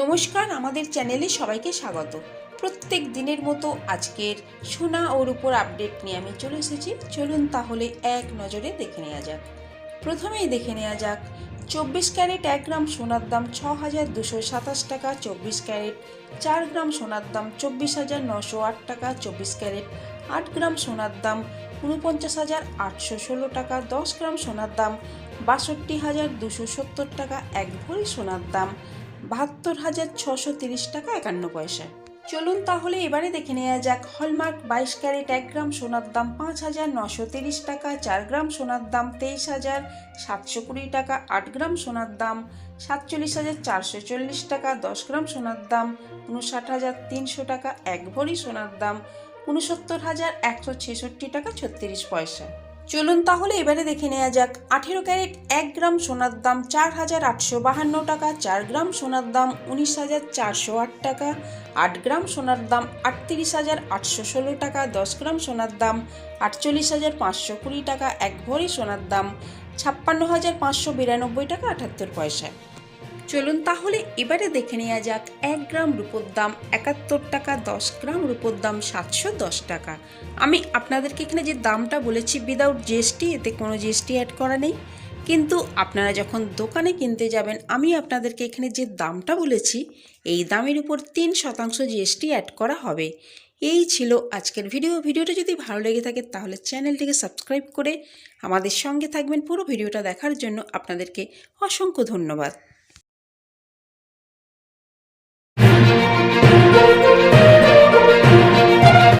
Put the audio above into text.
নমস্কার, আমাদের চ্যানেলে সবাইকে স্বাগত। প্রত্যেক দিনের মতো আজকের সোনা ও রূপোর আপডেট নিয়ে আমি চলে এসেছি। চলুন তাহলে এক নজরে দেখে নেওয়া যাক। প্রথমেই দেখে নেওয়া যাক 24 ক্যারেট 1 গ্রাম সোনার দাম 6,227 টাকা, 24 ক্যারেট 4 গ্রাম সোনার দাম 24,908 টাকা, 24 ক্যারেট 8 গ্রাম সোনার দাম 49,816 টাকা, 10 গ্রাম সোনার দাম 62,270 টাকা, 1 ভরি সোনার দাম 72,630 টাকা 51 পয়সা। চলুন তাহলে এবারে দেখে নেওয়া যাক হলমার্ক 22 ক্যারেট 1 গ্রাম সোনার দাম 5,930 টাকা, 4 গ্রাম সোনার দাম 23,720 টাকা, 8 গ্রাম সোনার দাম 47,440 টাকা, 10 গ্রাম সোনার দাম 59,300 টাকা, 1 ভরি সোনার দাম 69,166 টাকা 36 পয়সা। চলুন তাহলে এবারে দেখে নেওয়া যাক 18 ক্যারেট 1 গ্রাম সোনার দাম 4,852 টাকা, 4 গ্রাম সোনার দাম 19,408 টাকা, 8 গ্রাম সোনার দাম 38,816 টাকা, 10 গ্রাম সোনার দাম 48,520 টাকা, 1 ভরি সোনার দাম 56,592 টাকা 78 পয়সা। চলুন তাহলে এবারে দেখে নেওয়া যাক 1 গ্রাম রূপোর দাম 71 টাকা, 10 গ্রাম রূপোর দাম 710 টাকা। আমি আপনাদেরকে এখানে যে দামটা বলেছি উইদাউট জিএসটি, এতে কোনো জিএসটি অ্যাড করা নেই। কিন্তু আপনারা যখন দোকানে কিনতে যাবেন, আমি আপনাদেরকে এখানে যে দামটা বলেছি এই দামের উপর 3% জিএসটি অ্যাড করা হবে। এই ছিল আজকের ভিডিওটা যদি ভালো লেগে থাকে তাহলে চ্যানেলটিকে সাবস্ক্রাইব করে আমাদের সঙ্গে থাকবেন। পুরো ভিডিওটা দেখার জন্য আপনাদেরকে অসংখ্য ধন্যবাদ।